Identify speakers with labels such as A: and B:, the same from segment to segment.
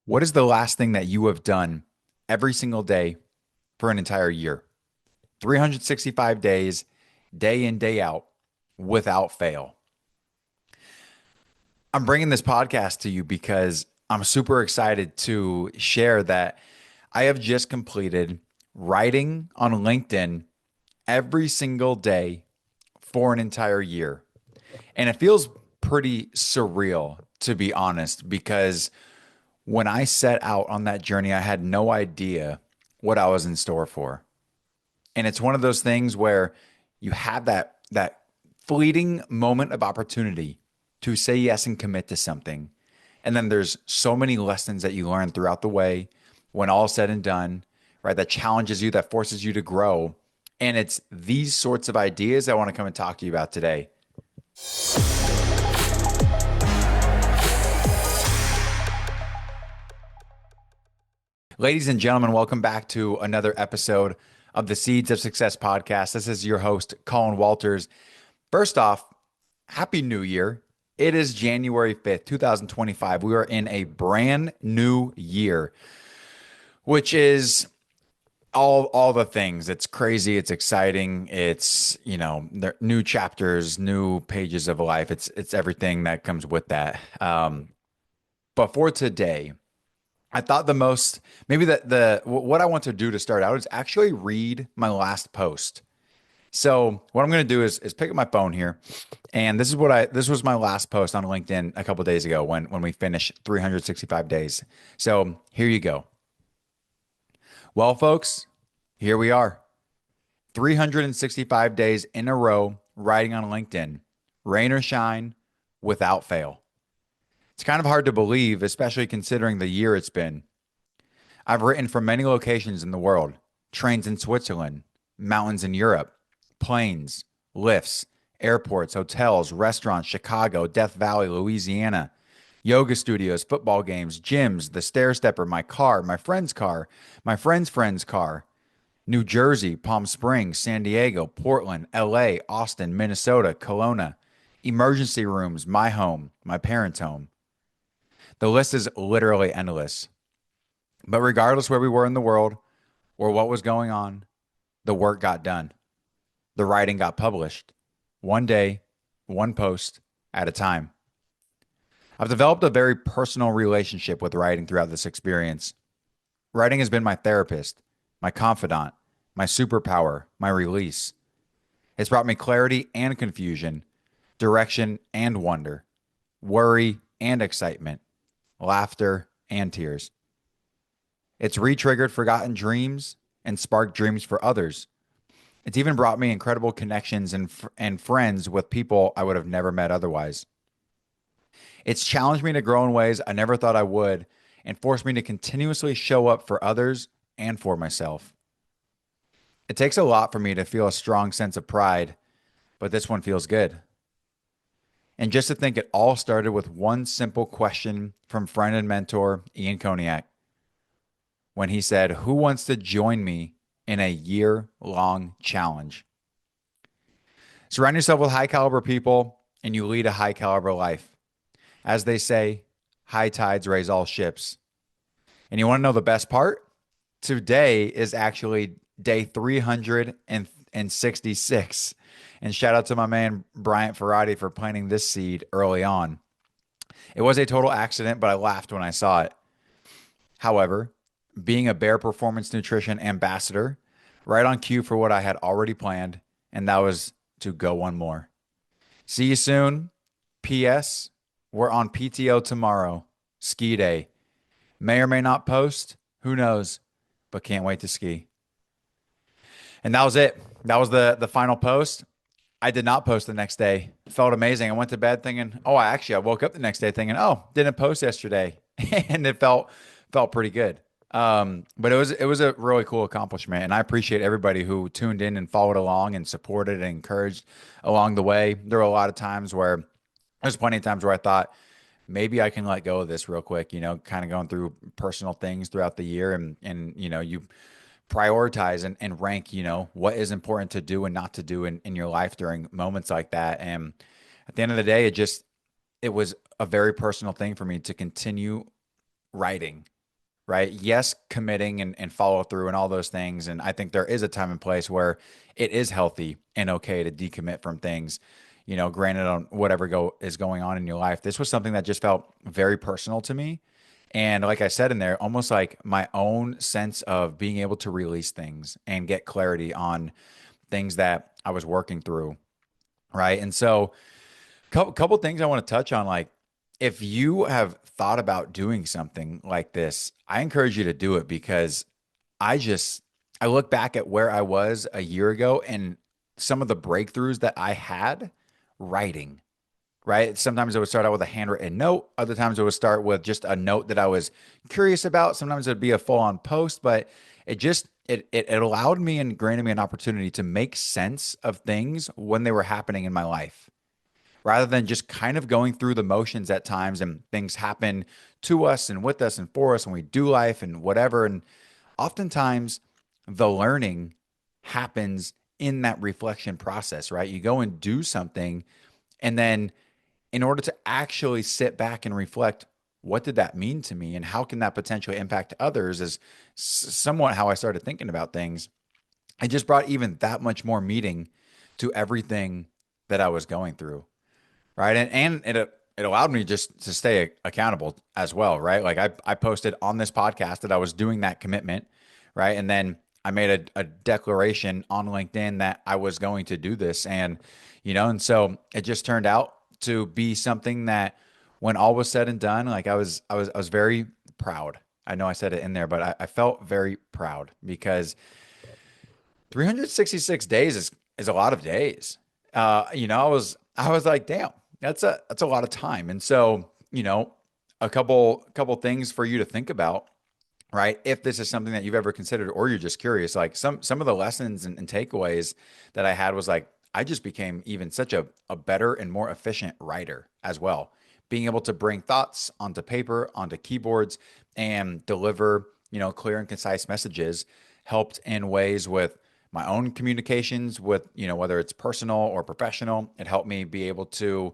A: What is the last thing that you have done every single day for an entire year? 365 days, day in, day out, without fail. I'm bringing this podcast to you because I'm super excited to share that I have just completed writing on LinkedIn every single day for an entire year. And it feels pretty surreal, to be honest, because when I set out on that journey, I had no idea what I was in store for. And it's one of those things where you have that fleeting moment of opportunity to say yes and commit to something. And then there's so many lessons that you learn throughout the way when all said and done, right? That challenges you, that forces you to grow. And it's these sorts of ideas I want to come and talk to you about today. Ladies and gentlemen, welcome back to another episode of the Seeds of Success podcast. This is your host, Colin Walters. First off, Happy New Year. It is January 5th, 2025. We are in a brand new year, which is all the things. It's crazy, it's exciting, it's, there new chapters, new pages of life. It's everything that comes with that. But for today, I thought maybe what I want to do to start out is actually read my last post. So what I'm going to do is pick up my phone here, and this was my last post on LinkedIn a couple of days ago when we finished 365 days. So here you go. Well, folks, here we are. 365 days in a row writing on LinkedIn, rain or shine, without fail. It's kind of hard to believe, especially considering the year it's been. I've written from many locations in the world: trains in Switzerland, mountains in Europe, planes, lifts, airports, hotels, restaurants, Chicago, Death Valley, Louisiana, yoga studios, football games, gyms, the stair stepper, my car, my friend's car, my friend's friend's car, New Jersey, Palm Springs, San Diego, Portland, LA, Austin, Minnesota, Kelowna, emergency rooms, my home, my parents' home. The list is literally endless. But regardless where we were in the world or what was going on, the work got done. The writing got published. One day, one post at a time. I've developed a very personal relationship with writing throughout this experience. Writing has been my therapist, my confidant, my superpower, my release. It's brought me clarity and confusion, direction and wonder, worry and excitement, laughter and tears. It's re-triggered forgotten dreams and sparked dreams for others. It's even brought me incredible connections and friends with people I would have never met otherwise. It's challenged me to grow in ways I never thought I would and forced me to continuously show up for others and for myself. It takes a lot for me to feel a strong sense of pride, but this one feels good. And just to think it all started with one simple question from friend and mentor Ian Koniak when he said, "Who wants to join me in a year-long challenge?" Surround yourself with high-caliber people and you lead a high-caliber life. As they say, high tides raise all ships. And you want to know the best part? Today is actually day 366. And shout out to my man, Bryant Ferrati, for planting this seed early on. It was a total accident, but I laughed when I saw it. However, being a Bear Performance Nutrition ambassador, right on cue for what I had already planned, and that was to go one more. See you soon. P.S. We're on PTO tomorrow, ski day. May or may not post, who knows, but can't wait to ski. And that was it. That was the final post. I did not post the next day. It felt amazing. I went to bed thinking, I woke up the next day thinking, didn't post yesterday. And it felt pretty good. But it was a really cool accomplishment. And I appreciate everybody who tuned in and followed along and supported and encouraged along the way. There were a lot of times where there's plenty of times where I thought maybe I can let go of this real quick, kind of going through personal things throughout the year and you prioritize and rank, what is important to do and not to do in your life during moments like that. And at the end of the day, it was a very personal thing for me to continue writing right? Yes, committing and follow through and all those things. And I think there is a time and place where it is healthy and okay to decommit from things, granted on whatever is going on in your life. This was something that just felt very personal to me. And like I said in there, almost like my own sense of being able to release things and get clarity on things that I was working through. Right. And so, couple things I want to touch on. Like, if you have thought about doing something like this, I encourage you to do it because I just, I look back at where I was a year ago and some of the breakthroughs that I had writing, right? Sometimes it would start out with a handwritten note. Other times it would start with just a note that I was curious about. Sometimes it'd be a full on post, but it allowed me and granted me an opportunity to make sense of things when they were happening in my life rather than just kind of going through the motions at times and things happen to us and with us and for us and we do life and whatever. And oftentimes the learning happens in that reflection process, right? You go and do something and then in order to actually sit back and reflect, what did that mean to me and how can that potentially impact others is somewhat how I started thinking about things. It just brought even that much more meaning to everything that I was going through. Right. And it allowed me just to stay accountable as well. Right. Like I posted on this podcast that I was doing that commitment. Right. And then I made a declaration on LinkedIn that I was going to do this. And so it just turned out to be something that when all was said and done, like I was very proud. I know I said it in there, but I felt very proud because 366 days is a lot of days. I was like, damn, that's a lot of time. And so, a couple things for you to think about, right? If this is something that you've ever considered or you're just curious, like some of the lessons and takeaways that I had was like I just became even such a better and more efficient writer as well. Being able to bring thoughts onto paper, onto keyboards, and deliver, clear and concise messages helped in ways with my own communications with, whether it's personal or professional. It helped me be able to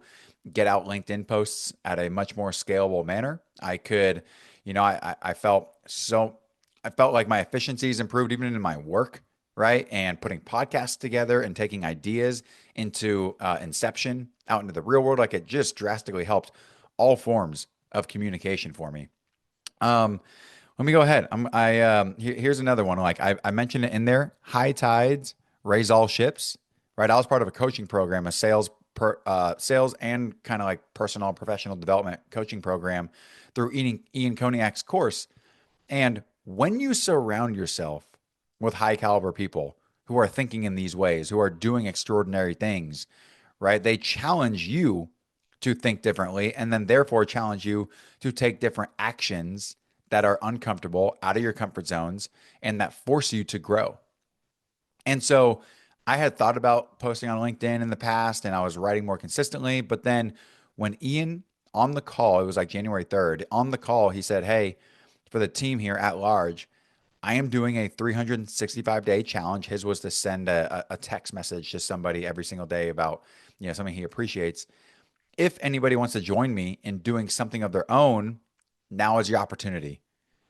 A: get out LinkedIn posts at a much more scalable manner. I could, I felt I felt like my efficiencies improved even in my work, right? And putting podcasts together and taking ideas into inception out into the real world, like it just drastically helped all forms of communication for me. Um, Let me go ahead. Here's another one. Like I mentioned it in there. High tides raise all ships. Right. I was part of a coaching program, a sales and kind of like personal professional development coaching program through Ian Koniak's course. And when you surround yourself with high caliber people who are thinking in these ways, who are doing extraordinary things, right? They challenge you to think differently and then therefore challenge you to take different actions that are uncomfortable, out of your comfort zones, and that force you to grow. And so I had thought about posting on LinkedIn in the past and I was writing more consistently. But then when Ian on the call, it was like January 3rd, on the call, he said, hey, for the team here at large, I am doing a 365-day challenge. His was to send a text message to somebody every single day about, something he appreciates. If anybody wants to join me in doing something of their own, now is your opportunity.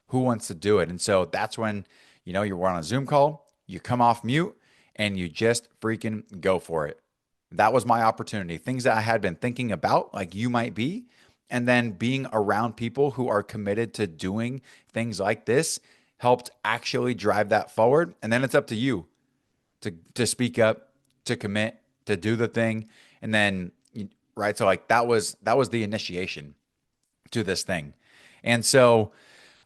A: Who wants to do it? And so that's when, you're on a Zoom call, you come off mute and you just freaking go for it. That was my opportunity. Things that I had been thinking about, like you might be, and then being around people who are committed to doing things like this helped actually drive that forward. And then it's up to you to speak up, to commit, to do the thing. And then right. So like that was the initiation to this thing. And so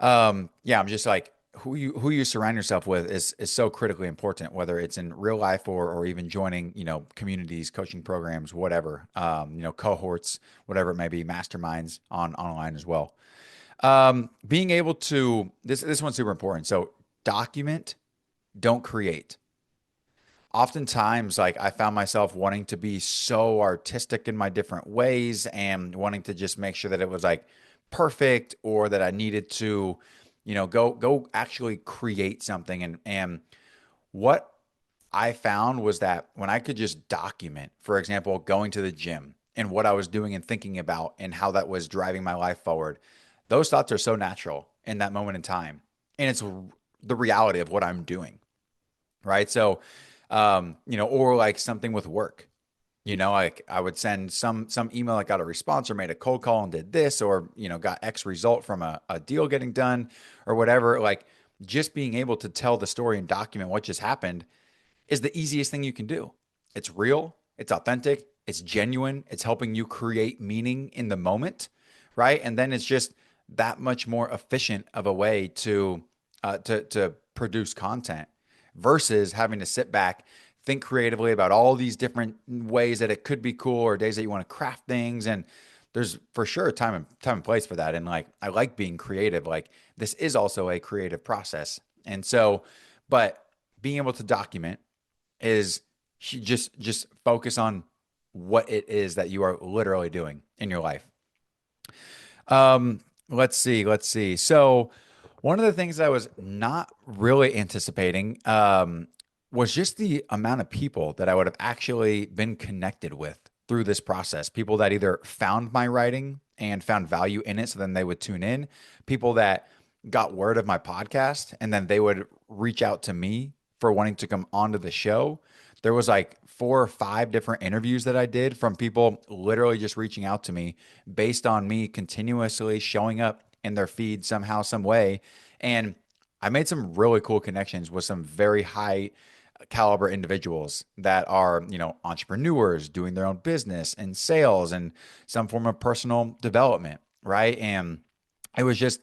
A: yeah, I'm just like who you surround yourself with is so critically important, whether it's in real life or even joining, communities, coaching programs, whatever, cohorts, whatever it may be, masterminds online as well. Being able to this one's super important. So document, don't create. Oftentimes, like I found myself wanting to be so artistic in my different ways and wanting to just make sure that it was like perfect or that I needed to, go actually create something. And what I found was that when I could just document, for example, going to the gym and what I was doing and thinking about and how that was driving my life forward, Those thoughts are so natural in that moment in time. And it's the reality of what I'm doing. Right. So, or like something with work. Like I would send some email, I got a response or made a cold call and did this, or got X result from a deal getting done or whatever. Like just being able to tell the story and document what just happened is the easiest thing you can do. It's real, it's authentic, it's genuine, it's helping you create meaning in the moment, right? And then it's just that much more efficient of a way to produce content versus having to sit back, think creatively about all these different ways that it could be cool or days that you want to craft things. And there's for sure time and place for that. And like I like being creative. Like this is also a creative process. And so, but being able to document is just focus on what it is that you are literally doing in your life. Let's see. So one of the things I was not really anticipating was just the amount of people that I would have actually been connected with through this process. People that either found my writing and found value in it, so then they would tune in. People that got word of my podcast and then they would reach out to me for wanting to come onto the show. There was like 4 or 5 different interviews that I did from people literally just reaching out to me based on me continuously showing up in their feed somehow, some way. And I made some really cool connections with some very high caliber individuals that are, entrepreneurs doing their own business and sales and some form of personal development, right? And it was just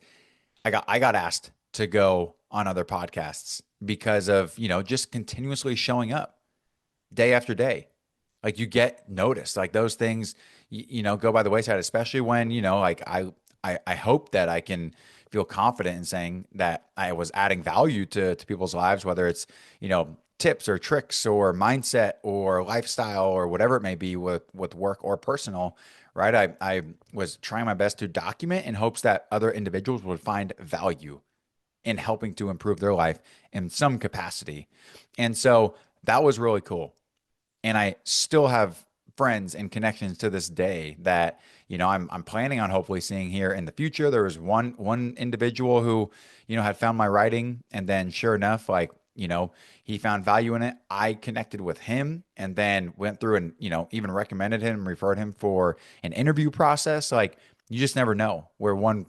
A: I got asked to go on other podcasts because of, just continuously showing up day after day. Like you get noticed. Like those things, go by the wayside, especially when, like I hope that I can feel confident in saying that I was adding value to people's lives, whether it's, tips or tricks or mindset or lifestyle or whatever it may be with work or personal, right? I was trying my best to document in hopes that other individuals would find value in helping to improve their life in some capacity. And so that was really cool. And I still have friends and connections to this day that I'm planning on hopefully seeing here in the future. There was one individual who had found my writing, and then sure enough, like he found value in it. I connected with him, and then went through and even recommended him, referred him for an interview process. Like you just never know where one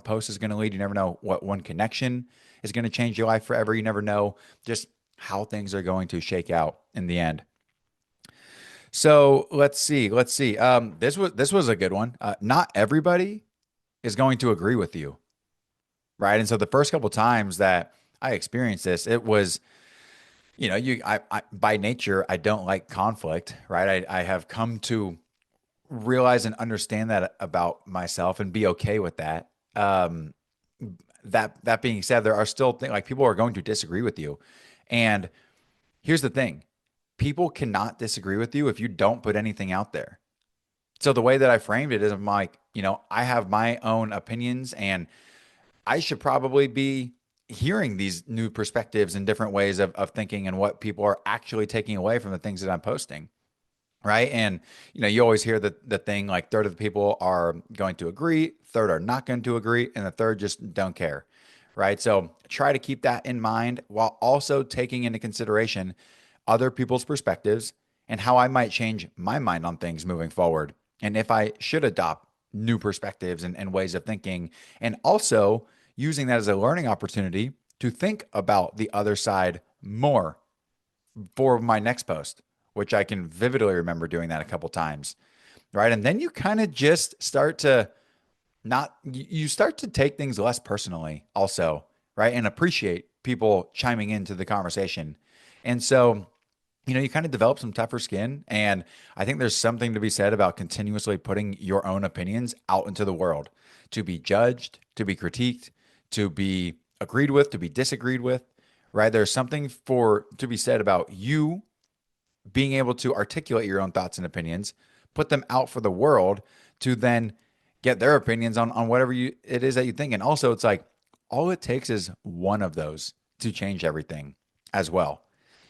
A: post is going to lead. You never know what one connection is going to change your life forever. You never know just how things are going to shake out in the end. So let's see. This was a good one. Not everybody is going to agree with you, right? And so the first couple times that I experienced this, it was, I by nature I don't like conflict, right? I have come to realize and understand that about myself and be okay with that. That being said, there are still things like people are going to disagree with you, and here's the thing: people cannot disagree with you if you don't put anything out there. So the way that I framed it is I'm like, I have my own opinions and I should probably be hearing these new perspectives and different ways of thinking and what people are actually taking away from the things that I'm posting. Right. And, you always hear the thing like third of the people are going to agree, third are not going to agree, and the third just don't care. Right. So try to keep that in mind while also taking into consideration other people's perspectives and how I might change my mind on things moving forward. And if I should adopt new perspectives and ways of thinking, and also using that as a learning opportunity to think about the other side more for my next post, which I can vividly remember doing that a couple times. Right. And then you kind of just start to not, you start to take things less personally, also, right. And appreciate people chiming into the conversation. And so, you kind of develop some tougher skin. And I think there's something to be said about continuously putting your own opinions out into the world to be judged, to be critiqued, to be agreed with, to be disagreed with, right? There's something for to be said about you being able to articulate your own thoughts and opinions, put them out for the world to then get their opinions on whatever it is that you think. And also it's like all it takes is one of those to change everything as well.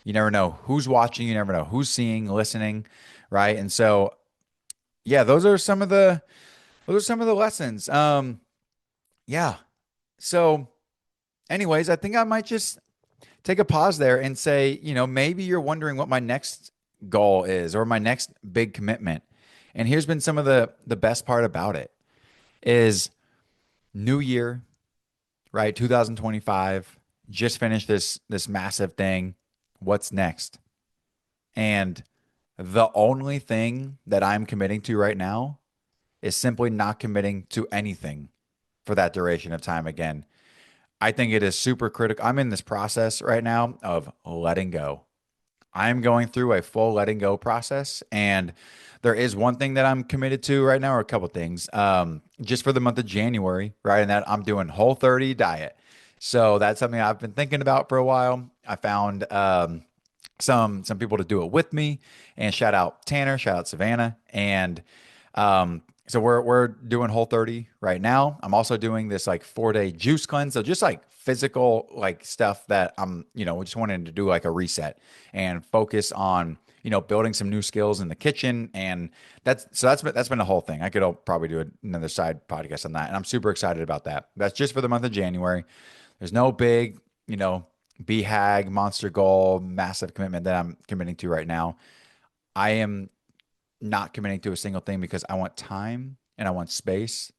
A: You never know who's watching, you never know who's seeing, listening, right? And so yeah, those are some of the lessons. Yeah. So, anyways, I think I might just take a pause there and say, maybe you're wondering what my next goal is or my next big commitment. And here's been some of the best part about it is new year, right? 2025, just finished this massive thing. What's next? And the only thing that I'm committing to right now is simply not committing to anything for that duration of time again. I think it is super critical. I'm in this process right now of letting go. I'm going through a full letting go process. And there is one thing that I'm committed to right now, or a couple things, just for the month of January, right? And that I'm doing Whole30 diet. So that's something I've been thinking about for a while. I found some people to do it with me, and shout out Tanner, shout out Savannah, and so we're doing Whole30 right now. I'm also doing this like 4-day juice cleanse, so just like physical like stuff that I'm just wanting to do like a reset and focus on building some new skills in the kitchen, and that's been a whole thing. I could probably do another side podcast on that, and I'm super excited about that. That's just for the month of January. There's no big, BHAG, monster goal, massive commitment that I'm committing to right now. I am not committing to a single thing because I want time and I want space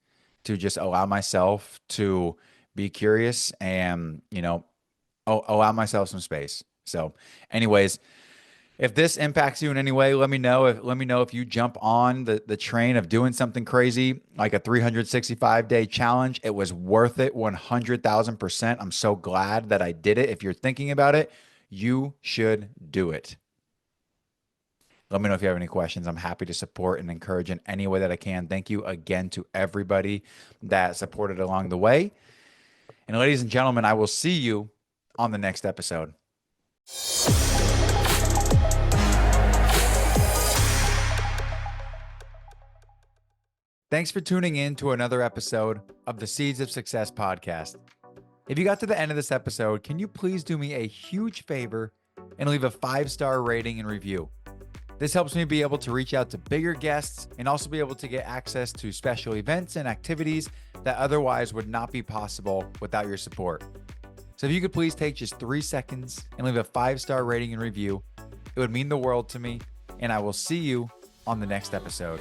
A: to just allow myself to be curious and, allow myself some space. So, anyways, if this impacts you in any way, let me know. If you jump on the train of doing something crazy like a 365-day challenge. It was worth it 100,000%. I'm so glad that I did it. If you're thinking about it, you should do it. Let me know if you have any questions. I'm happy to support and encourage in any way that I can. Thank you again to everybody that supported along the way. And ladies and gentlemen, I will see you on the next episode. Thanks for tuning in to another episode of the Seeds of Success podcast. If you got to the end of this episode, can you please do me a huge favor and leave a 5-star rating and review? This helps me be able to reach out to bigger guests and also be able to get access to special events and activities that otherwise would not be possible without your support. So if you could please take just 3 seconds and leave a 5-star rating and review, it would mean the world to me, and I will see you on the next episode.